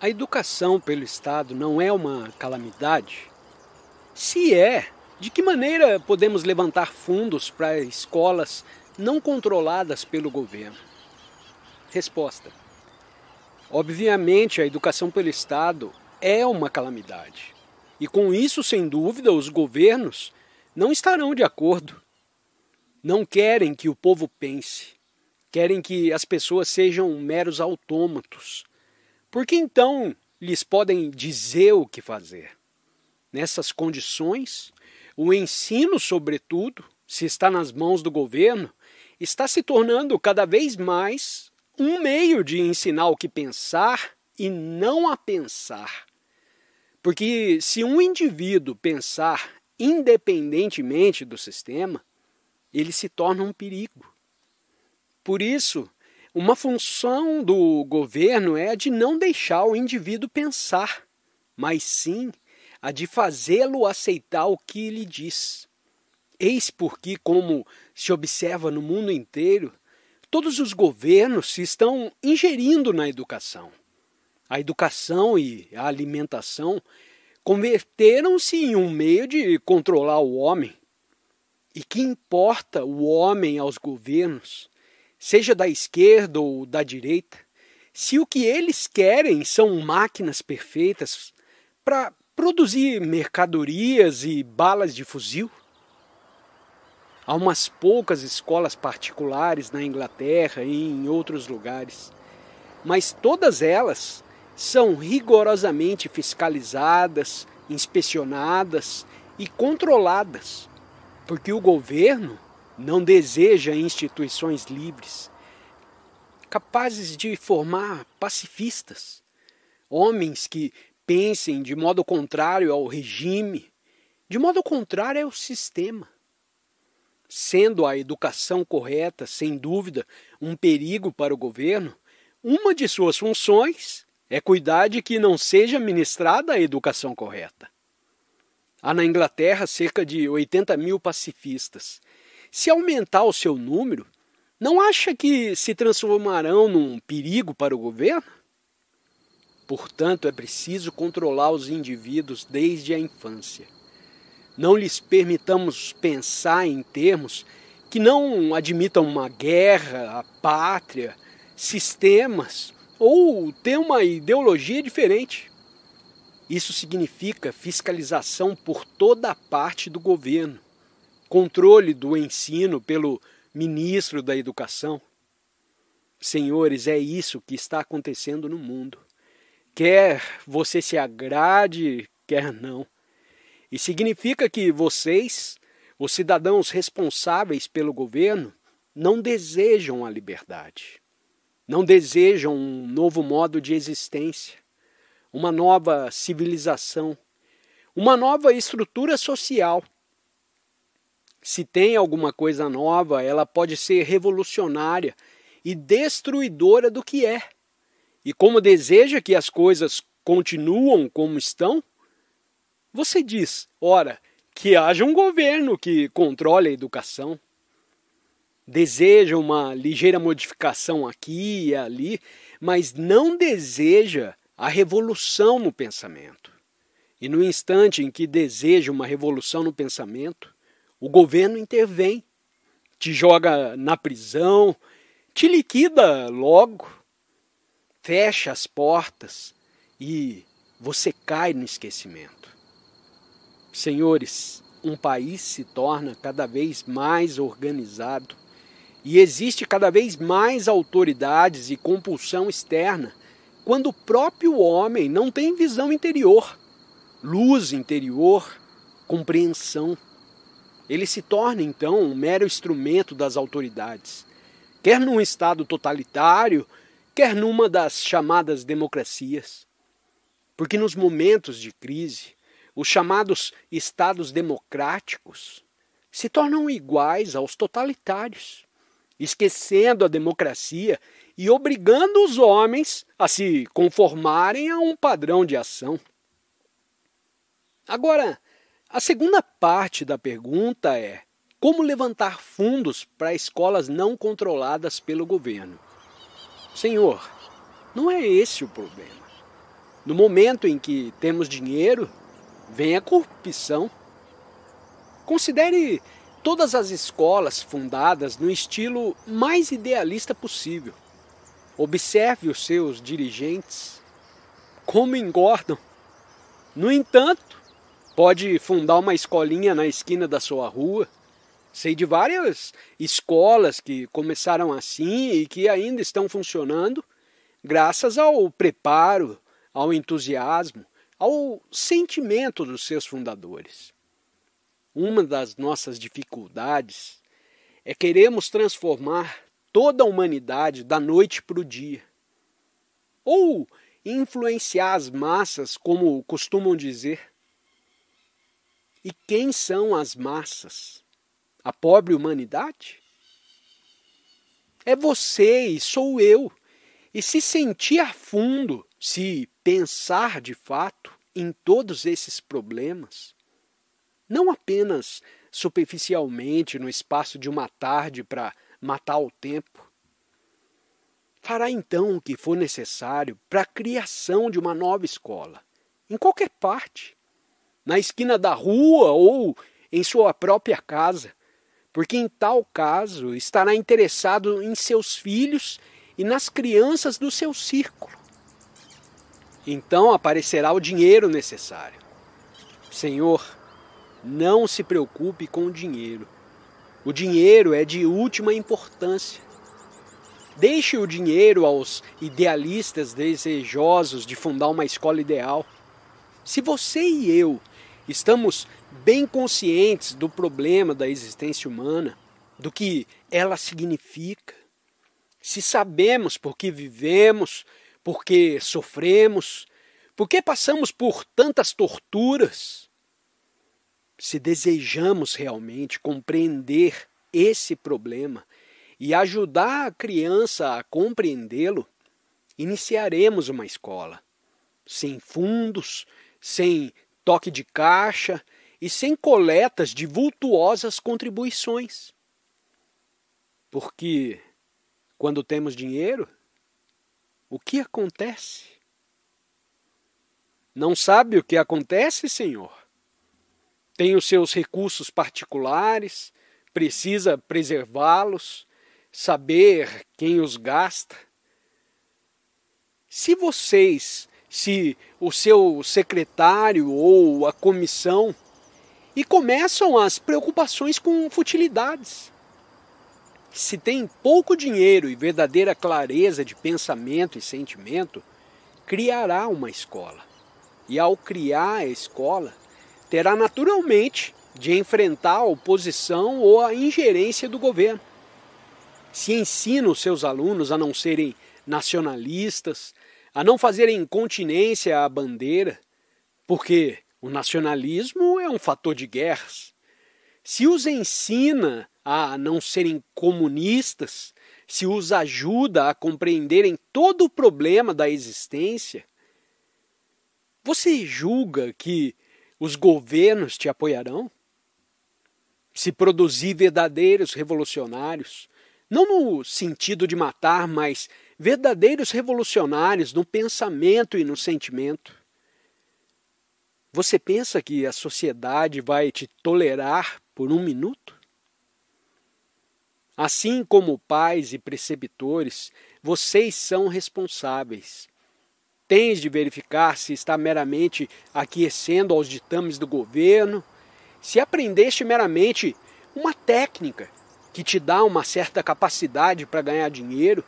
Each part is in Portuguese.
A educação pelo Estado não é uma calamidade? Se é, de que maneira podemos levantar fundos para escolas não controladas pelo governo? Resposta: obviamente, a educação pelo Estado é uma calamidade. E com isso, sem dúvida, os governos não estarão de acordo. Não querem que o povo pense. Querem que as pessoas sejam meros autômatos. Porque então lhes podem dizer o que fazer. Nessas condições, o ensino, sobretudo, se está nas mãos do governo, está se tornando cada vez mais um meio de ensinar o que pensar e não a pensar. Porque se um indivíduo pensar independentemente do sistema, ele se torna um perigo. Por isso, uma função do governo é a de não deixar o indivíduo pensar, mas sim a de fazê-lo aceitar o que lhe diz. Eis porque, como se observa no mundo inteiro, todos os governos se estão ingerindo na educação. A educação e a alimentação converteram-se em um meio de controlar o homem. E que importa o homem aos governos, seja da esquerda ou da direita, se o que eles querem são máquinas perfeitas para produzir mercadorias e balas de fuzil? Há umas poucas escolas particulares na Inglaterra e em outros lugares, mas todas elas são rigorosamente fiscalizadas, inspecionadas e controladas, porque o governo não deseja instituições livres, capazes de formar pacifistas, homens que pensem de modo contrário ao regime, de modo contrário ao sistema. Sendo a educação correta, sem dúvida, um perigo para o governo, uma de suas funções é cuidar de que não seja ministrada a educação correta. Há na Inglaterra cerca de 80 mil pacifistas. Se aumentar o seu número, não acha que se transformarão num perigo para o governo? Portanto, é preciso controlar os indivíduos desde a infância. Não lhes permitamos pensar em termos que não admitam uma guerra, a pátria, sistemas ou ter uma ideologia diferente. Isso significa fiscalização por toda a parte do governo, controle do ensino pelo ministro da Educação. Senhores, é isso que está acontecendo no mundo. Quer você se agrade, quer não. E significa que vocês, os cidadãos responsáveis pelo governo, não desejam a liberdade. Não desejam um novo modo de existência, uma nova civilização, uma nova estrutura social. Se tem alguma coisa nova, ela pode ser revolucionária e destruidora do que é. E como deseja que as coisas continuam como estão, você diz, ora, que haja um governo que controle a educação. Deseja uma ligeira modificação aqui e ali, mas não deseja a revolução no pensamento. E no instante em que deseja uma revolução no pensamento, o governo intervém, te joga na prisão, te liquida logo, fecha as portas e você cai no esquecimento. Senhores, um país se torna cada vez mais organizado e existe cada vez mais autoridades e compulsão externa quando o próprio homem não tem visão interior, luz interior, compreensão. Ele se torna, então, um mero instrumento das autoridades, quer num Estado totalitário, quer numa das chamadas democracias. Porque nos momentos de crise, os chamados Estados democráticos se tornam iguais aos totalitários, esquecendo a democracia e obrigando os homens a se conformarem a um padrão de ação. Agora, a segunda parte da pergunta é: como levantar fundos para escolas não controladas pelo governo? Senhor, não é esse o problema. No momento em que temos dinheiro, vem a corrupção. Considere todas as escolas fundadas no estilo mais idealista possível. Observe os seus dirigentes, como engordam. No entanto, pode fundar uma escolinha na esquina da sua rua. Sei de várias escolas que começaram assim e que ainda estão funcionando, graças ao preparo, ao entusiasmo, ao sentimento dos seus fundadores. Uma das nossas dificuldades é queremos transformar toda a humanidade da noite para o dia. Ou influenciar as massas, como costumam dizer. E quem são as massas? A pobre humanidade? É você e sou eu. E se sentir a fundo, se pensar de fato em todos esses problemas, não apenas superficialmente no espaço de uma tarde para matar o tempo, fará então o que for necessário para a criação de uma nova escola, em qualquer parte, na esquina da rua ou em sua própria casa, porque em tal caso estará interessado em seus filhos e nas crianças do seu círculo. Então aparecerá o dinheiro necessário. Senhor, não se preocupe com o dinheiro. O dinheiro é de última importância. Deixe o dinheiro aos idealistas desejosos de fundar uma escola ideal. Se você e eu estamos bem conscientes do problema da existência humana, do que ela significa, se sabemos por que vivemos, por que sofremos, por que passamos por tantas torturas, se desejamos realmente compreender esse problema e ajudar a criança a compreendê-lo, iniciaremos uma escola, sem fundos, sem toque de caixa e sem coletas de vultuosas contribuições. Porque, quando temos dinheiro, o que acontece? Não sabe o que acontece, Senhor? Tem os seus recursos particulares, precisa preservá-los, saber quem os gasta. Se o seu secretário ou a comissão, e começam as preocupações com futilidades. Se tem pouco dinheiro e verdadeira clareza de pensamento e sentimento, criará uma escola. E ao criar a escola, terá naturalmente de enfrentar a oposição ou a ingerência do governo. Se ensina os seus alunos a não serem nacionalistas, a não fazerem incontinência à bandeira, porque o nacionalismo é um fator de guerras. Se os ensina a não serem comunistas, se os ajuda a compreenderem todo o problema da existência, você julga que os governos te apoiarão? Se produzir verdadeiros revolucionários, não no sentido de matar, mas verdadeiros revolucionários no pensamento e no sentimento, você pensa que a sociedade vai te tolerar por um minuto? Assim como pais e preceptores, vocês são responsáveis. Tens de verificar se está meramente aquiescendo aos ditames do governo, se aprendeste meramente uma técnica que te dá uma certa capacidade para ganhar dinheiro,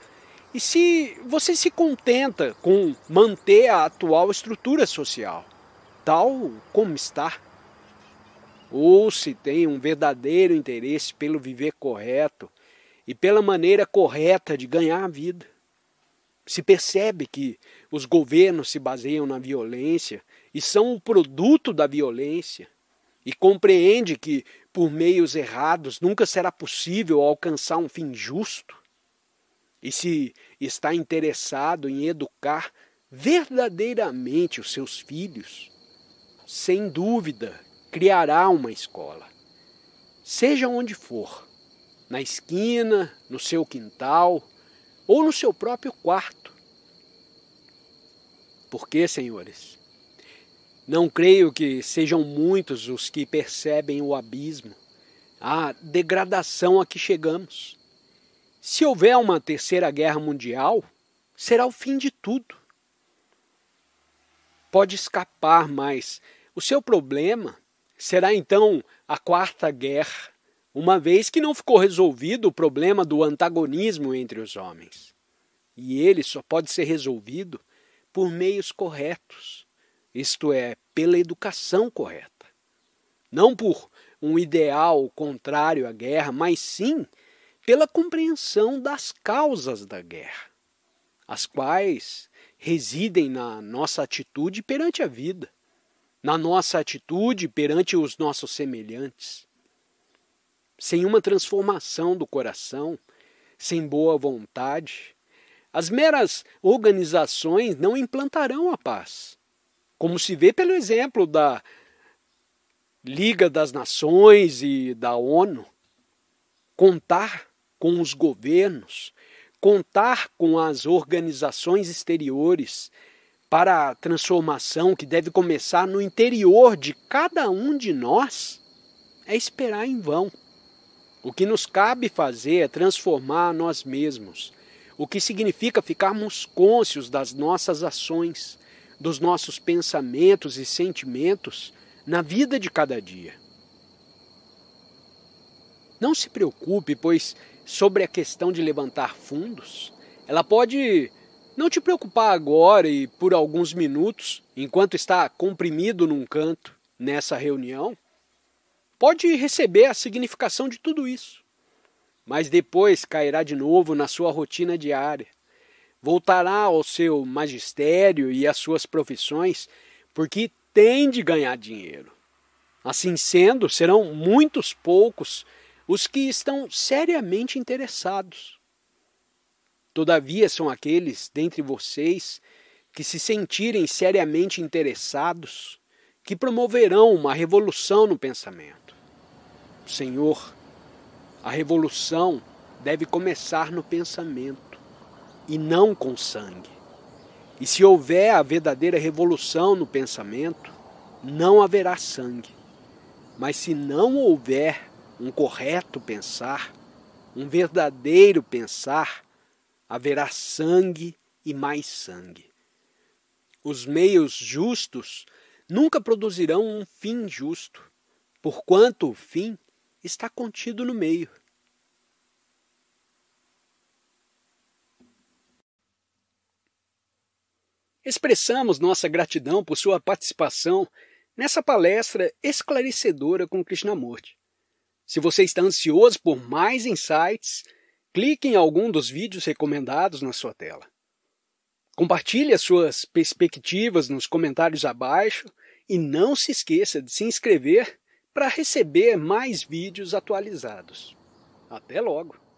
e se você se contenta com manter a atual estrutura social, tal como está, ou se tem um verdadeiro interesse pelo viver correto e pela maneira correta de ganhar a vida. Se percebe que os governos se baseiam na violência e são o produto da violência, e compreende que por meios errados nunca será possível alcançar um fim justo, e se está interessado em educar verdadeiramente os seus filhos, sem dúvida criará uma escola, seja onde for, na esquina, no seu quintal ou no seu próprio quarto. Por quê, senhores? Não creio que sejam muitos os que percebem o abismo, a degradação a que chegamos. Se houver uma terceira guerra mundial, será o fim de tudo. Pode escapar, mas o seu problema será então a quarta guerra, uma vez que não ficou resolvido o problema do antagonismo entre os homens. E ele só pode ser resolvido por meios corretos, isto é, pela educação correta. Não por um ideal contrário à guerra, mas sim pela compreensão das causas da guerra, as quais residem na nossa atitude perante a vida, na nossa atitude perante os nossos semelhantes. Sem uma transformação do coração, sem boa vontade, as meras organizações não implantarão a paz, como se vê pelo exemplo da Liga das Nações e da ONU. Contar com os governos, contar com as organizações exteriores para a transformação que deve começar no interior de cada um de nós, é esperar em vão. O que nos cabe fazer é transformar a nós mesmos, o que significa ficarmos cônscios das nossas ações, dos nossos pensamentos e sentimentos na vida de cada dia. Não se preocupe, pois sobre a questão de levantar fundos, ela pode não te preocupar agora e por alguns minutos, enquanto está comprimido num canto nessa reunião, pode receber a significação de tudo isso, mas depois cairá de novo na sua rotina diária, voltará ao seu magistério e às suas profissões, porque tem de ganhar dinheiro. Assim sendo, serão muitos poucos os que estão seriamente interessados. Todavia, são aqueles dentre vocês que se sentirem seriamente interessados que promoverão uma revolução no pensamento. Senhor, a revolução deve começar no pensamento e não com sangue. E se houver a verdadeira revolução no pensamento, não haverá sangue. Mas se não houver um correto pensar, um verdadeiro pensar, haverá sangue e mais sangue. Os meios justos nunca produzirão um fim justo, porquanto o fim está contido no meio. Expressamos nossa gratidão por sua participação nessa palestra esclarecedora com Krishnamurti. Se você está ansioso por mais insights, clique em algum dos vídeos recomendados na sua tela. Compartilhe as suas perspectivas nos comentários abaixo e não se esqueça de se inscrever para receber mais vídeos atualizados. Até logo!